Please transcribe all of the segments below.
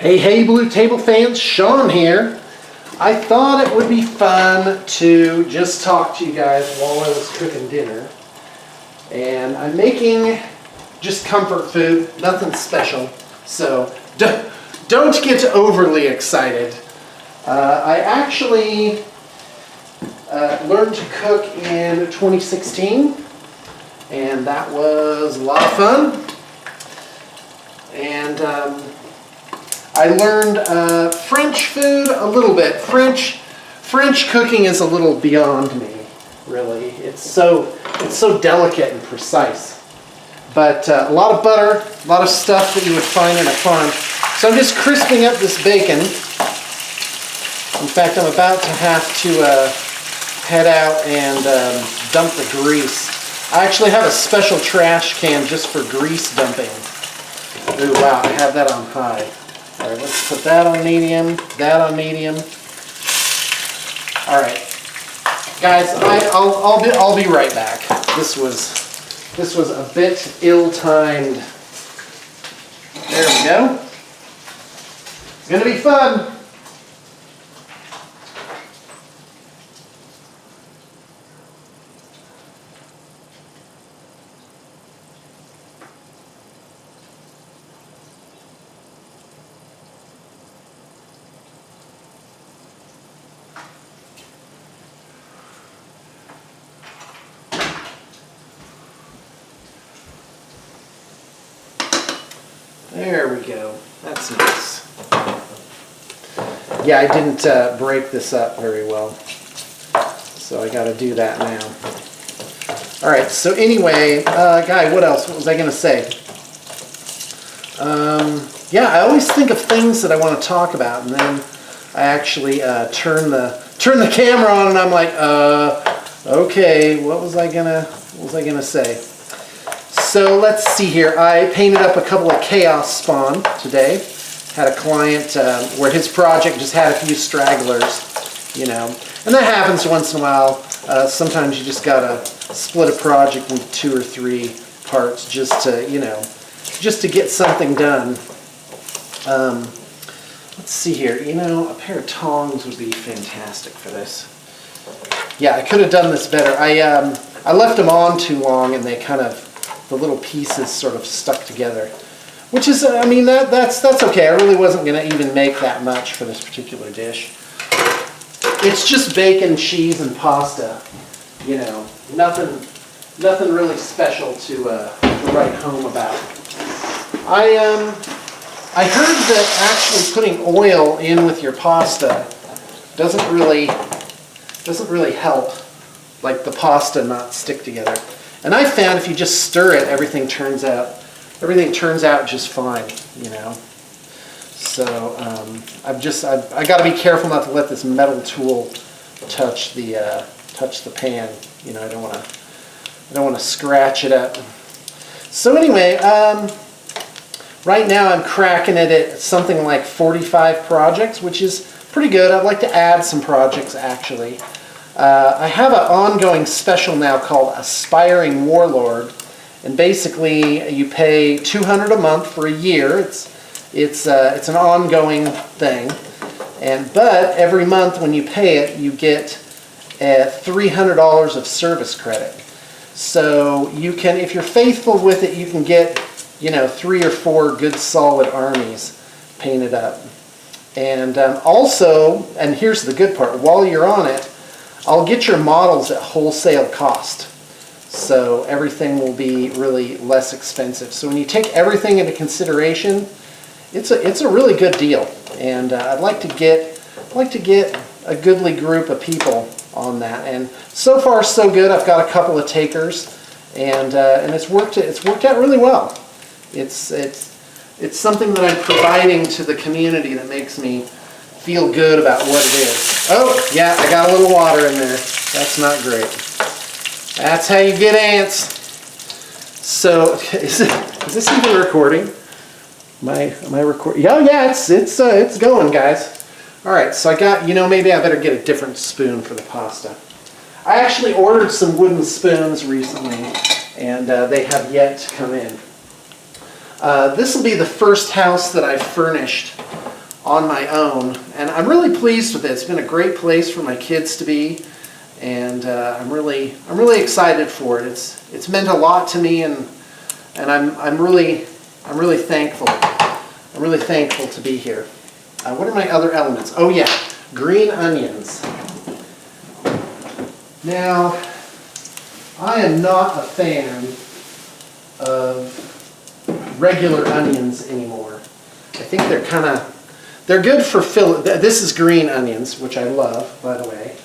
Hey, Blue Table fans, Sean here. I thought it would be fun to just talk to you guys while I was cooking dinner. And I'm making just comfort food, nothing special. So don't get overly excited. I actually learned to cook in 2016, and that was a lot of fun. And I learned French food a little bit. French cooking is a little beyond me, really. It's so delicate and precise. But a lot of butter, a lot of stuff that you would find in a farm. So I'm just crisping up this bacon. In fact, I'm about to have to head out and dump the grease. I actually have a special trash can just for grease dumping. Ooh, wow, I have that on high. All right, let's put that on medium, that on medium. All right, guys, I'll be right back. This was a bit ill-timed. There we go. It's gonna be fun. There we go. That's nice. Yeah, I didn't break this up very well, so I got to do that now. All right. So anyway, Guy, what else? What was I going to say? Yeah, I always think of things that I want to talk about, and then I actually turn the camera on, and I'm like, okay, what was I gonna say? So let's see here. I painted up a couple of chaos spawn today. Had a client where his project just had a few stragglers, you know, and that happens once in a while. Sometimes you just gotta split a project into 2 or 3 parts just to, you know, just to get something done. Let's see here. You know, a pair of tongs would be fantastic for this. Yeah, I could have done this better. I left them on too long, and they kind of, the little pieces sort of stuck together, which is, I mean, that's okay. I really wasn't going to even make that much for this particular dish. It's just bacon, cheese, and pasta. You know, nothing really special to write home about. I heard that actually putting oil in with your pasta doesn't really help, like the pasta not stick together. And I found if you just stir it, everything turns out just fine, you know. So I got to be careful not to let this metal tool touch the pan. You know, I don't want to scratch it up. So anyway, right now I'm cracking it at something like 45 projects, which is pretty good. I'd like to add some projects actually. I have an ongoing special now called Aspiring Warlord, and basically you pay $200 a month for a year. It's an ongoing thing, but every month when you pay it, you get $300 of service credit. So you can, if you're faithful with it, you can get, you know, 3 or 4 good solid armies painted up. And also, and here's the good part, while you're on it, I'll get your models at wholesale cost. So everything will be really less expensive. So when you take everything into consideration, it's a really good deal. And I'd like to get a goodly group of people on that. And so far so good. I've got a couple of takers, and it's worked out really well. It's something that I'm providing to the community that makes me feel good about what it is. Oh, yeah, I got a little water in there. That's not great. That's how you get ants. So, is this even recording? Am I recording? Yeah, it's going, guys. All right, so I got, you know, maybe I better get a different spoon for the pasta. I actually ordered some wooden spoons recently, and they have yet to come in. This will be the first house that I furnished on my own, and I'm really pleased with it. It's been a great place for my kids to be, and I'm really excited for it. It's meant a lot to me, and I'm really thankful. I'm really thankful to be here. What are my other elements? Oh yeah, green onions. Now, I am not a fan of regular onions anymore. I think they're good for fill. This is green onions, which I love, by the way.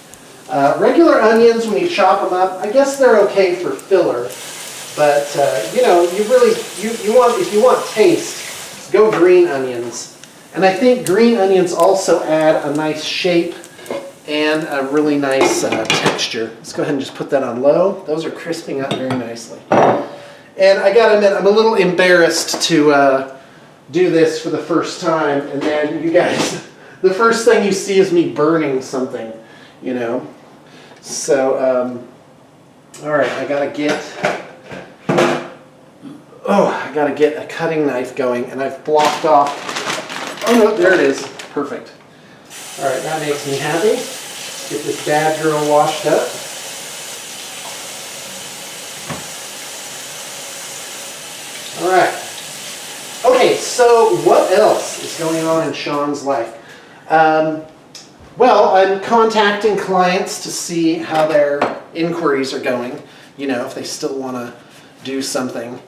Regular onions, when you chop them up, I guess they're okay for filler. But you know, if you want taste, go green onions. And I think green onions also add a nice shape and a really nice texture. Let's go ahead and just put that on low. Those are crisping up very nicely. And I gotta admit, I'm a little embarrassed to do this for the first time, and then you guys, the first thing you see is me burning something, you know. So, all right, I gotta get a cutting knife going, and I've blocked off. Oh no, there it is. Perfect. All right, that makes me happy. Get this bad girl washed up. All right. Okay, so what else is going on in Sean's life? Well, I'm contacting clients to see how their inquiries are going, you know, if they still want to do something.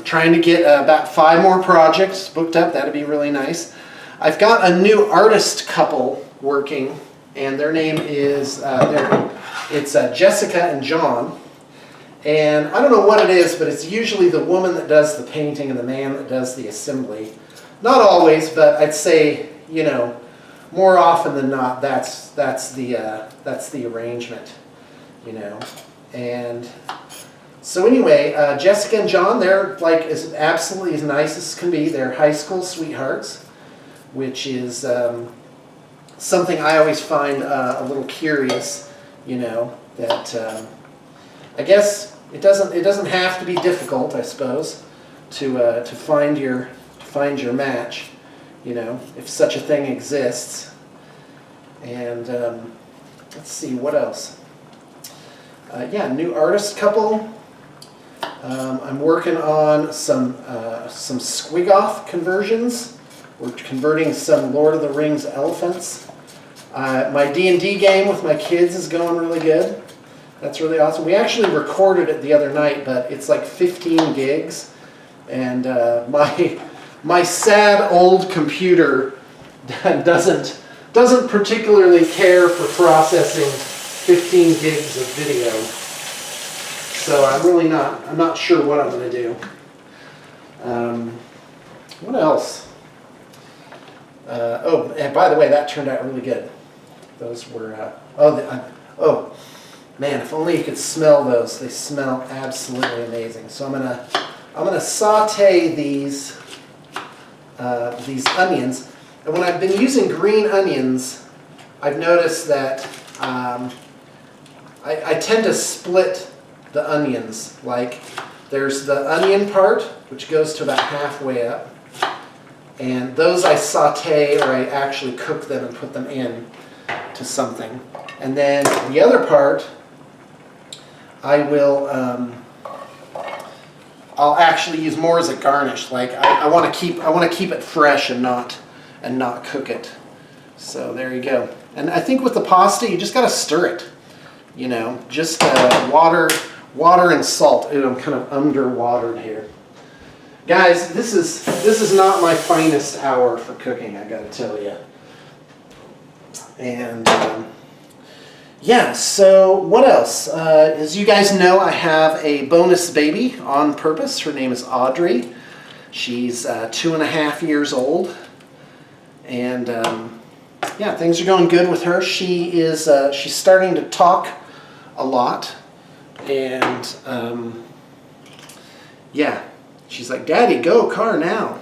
Trying to get about 5 more projects booked up. That'd be really nice. I've got a new artist couple working, and their name is, it's Jessica and John. And I don't know what it is, but it's usually the woman that does the painting and the man that does the assembly. Not always, but I'd say, you know, more often than not, that's the arrangement, you know. And so anyway, Jessica and John, they're like absolutely as nice as can be. They're high school sweethearts, which is something I always find a little curious, you know, that I guess it doesn't have to be difficult, I suppose, to find your match, you know, if such a thing exists. And let's see, what else? Yeah, new artist couple. I'm working on some Squiggoth conversions. We're converting some Lord of the Rings elephants. My D&D game with my kids is going really good. That's really awesome. We actually recorded it the other night, but it's like 15 gigs. And my sad old computer doesn't particularly care for processing 15 gigs of video. So I'm not sure what I'm going to do. What else? Oh, and by the way, that turned out really good. Those were, oh, man, if only you could smell those. They smell absolutely amazing. So I'm gonna saute these onions. And when I've been using green onions, I've noticed that I tend to split the onions. Like, there's the onion part, which goes to about halfway up. And those I saute, or I actually cook them and put them in to something. And then the other part, I will, I'll actually use more as a garnish. Like, I want to keep it fresh and not cook it. So there you go. And I think with the pasta, you just got to stir it. You know, just water and salt. Ooh, I'm kind of underwatered here. Guys, this is not my finest hour for cooking, I gotta tell you. And yeah, so what else? As you guys know, I have a bonus baby on purpose. Her name is Audrey. She's 2.5 years old. And yeah, things are going good with her. She's starting to talk a lot. And yeah. She's like, "Daddy, go, car now."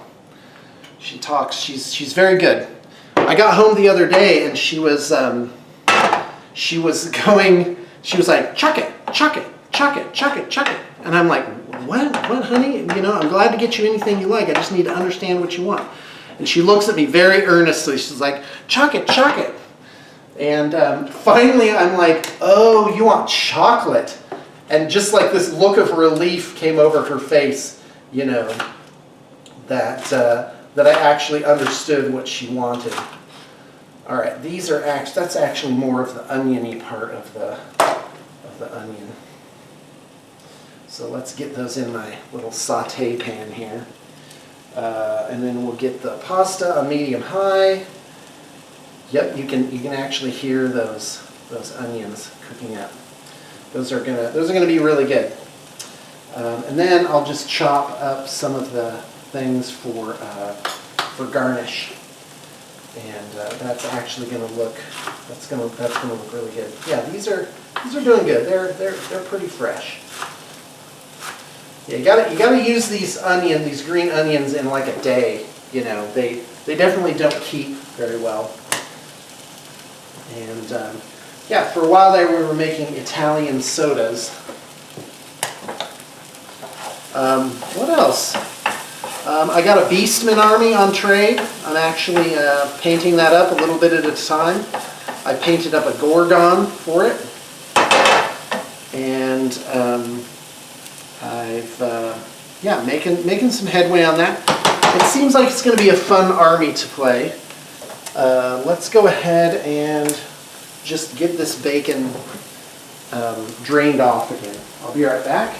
She talks. She's very good. I got home the other day and she was like, "Chuck it, chuck it, chuck it, chuck it, chuck it." And I'm like, what, honey? You know, I'm glad to get you anything you like. I just need to understand what you want. And she looks at me very earnestly. She's like, chuck it, chuck it. And finally I'm like, oh, you want chocolate? And just like this look of relief came over her face, you know, that I actually understood what she wanted. All right, these are that's actually more of the oniony part of the onion. So let's get those in my little saute pan here. And then we'll get the pasta on medium high. Yep, you can actually hear those onions cooking up. Those are gonna be really good. And then I'll just chop up some of the things for garnish. And that's actually gonna look really good. Yeah, these are doing good. They're pretty fresh. Yeah, you gotta use these green onions in like a day. You know, they definitely don't keep very well. And yeah, for a while there we were making Italian sodas. What else? I got a Beastman Army on trade. I'm actually painting that up a little bit at a time. I painted up a Gorgon for it. And yeah, making some headway on that. It seems like it's going to be a fun army to play. Let's go ahead and just get this bacon drained off again. I'll be right back.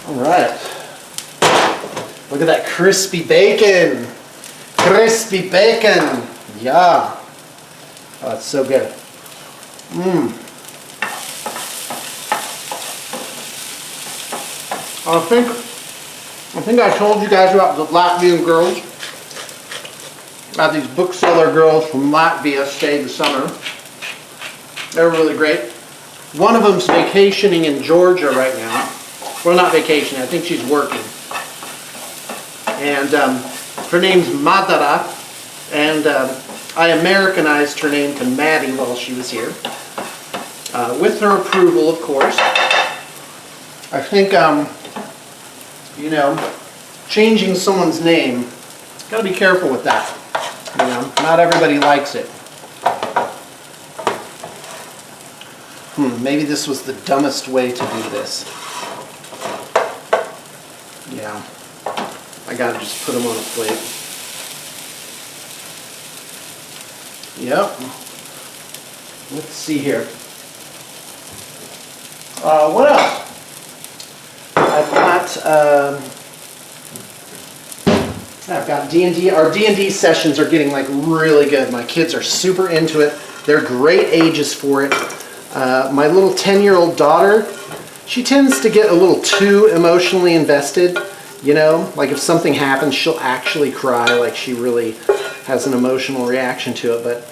All right. Look at that crispy bacon. Crispy bacon. Yeah. Oh, it's so good. I think I told you guys about the Latvian girls. About these bookseller girls from Latvia stayed the summer. They're really great. One of them's vacationing in Georgia right now. Well, not vacation, I think she's working. And her name's Madara, and I Americanized her name to Maddie while she was here. With her approval, of course. I think, you know, changing someone's name, gotta be careful with that. You know, not everybody likes it. Maybe this was the dumbest way to do this. Yeah, I gotta just put them on a plate. Yep. Let's see here. What else? I've got D&D. Our D&D sessions are getting like really good. My kids are super into it. They're great ages for it. My little 10-year-old daughter, she tends to get a little too emotionally invested, you know, like if something happens, she'll actually cry, like she really has an emotional reaction to it. But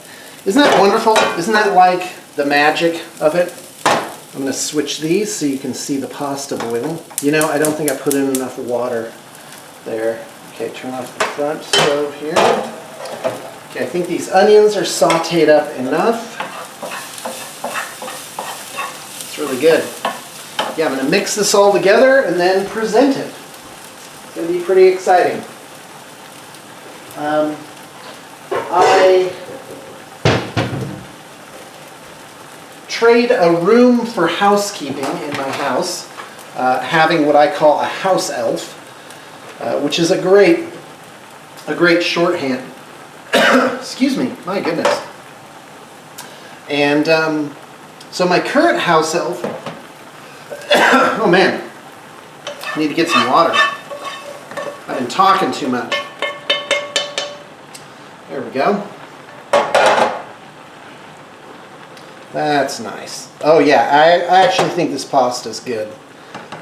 isn't that wonderful? Isn't that like the magic of it? I'm going to switch these so you can see the pasta boiling. You know, I don't think I put in enough water there. Okay, turn off the front stove here. Okay, I think these onions are sauteed up enough. It's really good. Yeah, I'm going to mix this all together and then present it. It's going to be pretty exciting. I trade a room for housekeeping in my house, having what I call a house elf, which is a great shorthand. Excuse me, my goodness. And so my current house elf, oh man, I need to get some water. I've been talking too much. There we go. That's nice. Oh yeah, I actually think this pasta's good.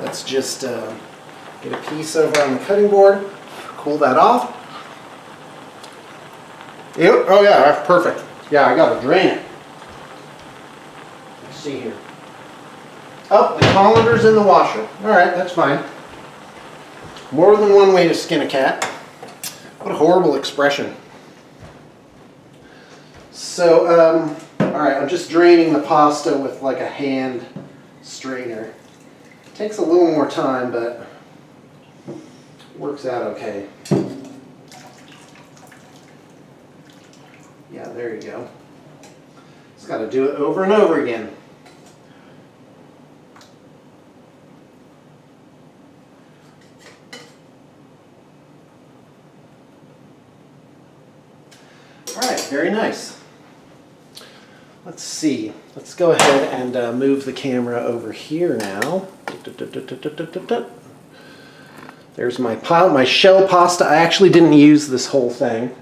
Let's just get a piece over on the cutting board, cool that off. Yep. Oh yeah, that's perfect. Yeah, I gotta drain it. Let's see here. Oh, the colander's in the washer. All right, that's fine. More than one way to skin a cat. What a horrible expression. So, all right, I'm just draining the pasta with like a hand strainer. Takes a little more time, but works out okay. Yeah, there you go. Just got to do it over and over again. All right, very nice. Let's see. Let's go ahead and move the camera over here now. There's my shell pasta. I actually didn't use this whole thing.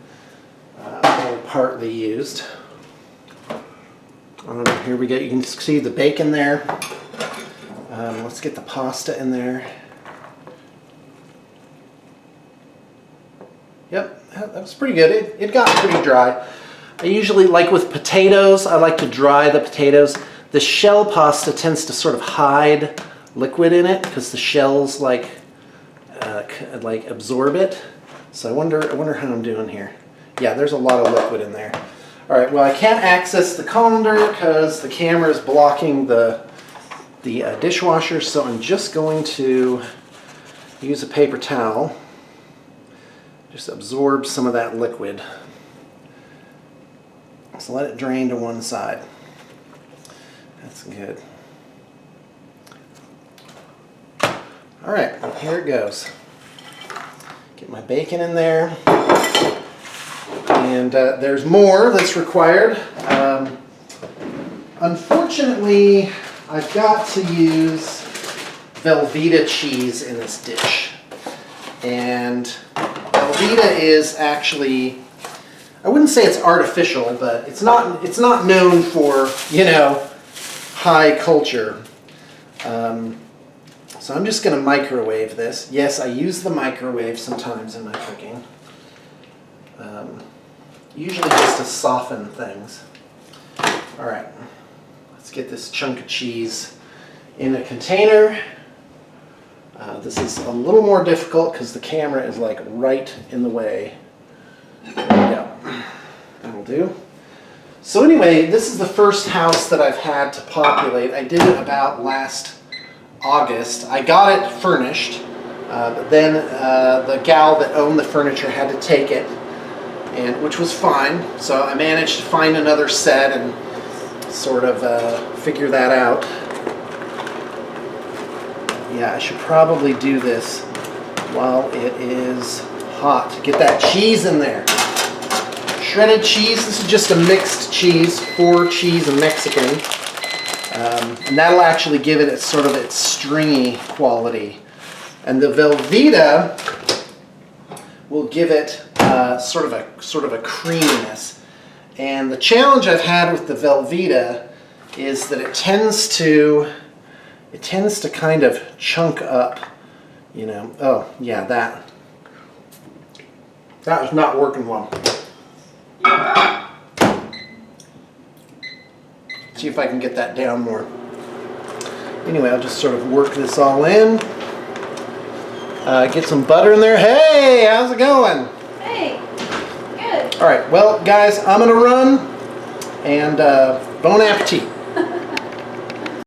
Only partly used. Here we go. You can see the bacon there. Let's get the pasta in there. Yep, that was pretty good. It got pretty dry. I usually, like with potatoes, I like to dry the potatoes. The shell pasta tends to sort of hide liquid in it because the shells like absorb it. So I wonder how I'm doing here. Yeah, there's a lot of liquid in there. All right, well I can't access the colander because the camera is blocking the dishwasher, so I'm just going to use a paper towel. Just absorb some of that liquid. So let it drain to one side. That's good. All right, here it goes. Get my bacon in there. And there's more that's required. Unfortunately, I've got to use Velveeta cheese in this dish. And Velveeta is actually, I wouldn't say it's artificial, but it's not known for, you know, high culture. So I'm just going to microwave this. Yes, I use the microwave sometimes in my cooking. Usually just to soften things. All right, let's get this chunk of cheese in a container. This is a little more difficult because the camera is like right in the way. There we go. That'll do. So anyway, this is the first house that I've had to populate. I did it about last August. I got it furnished, but then the gal that owned the furniture had to take it, which was fine. So I managed to find another set and sort of figure that out. Yeah, I should probably do this while it is hot. Get that cheese in there. Shredded cheese. This is just a mixed cheese, 4 cheese and Mexican. And that'll actually give it its stringy quality. And the Velveeta will give it sort of a creaminess. And the challenge I've had with the Velveeta is that it tends to kind of chunk up, you know. Oh yeah, that was not working well. See if I can get that down more. Anyway, I'll just sort of work this all in. Get some butter in there. Hey, how's it going? Hey, good. All right, well, guys, I'm gonna run, and bon appetit.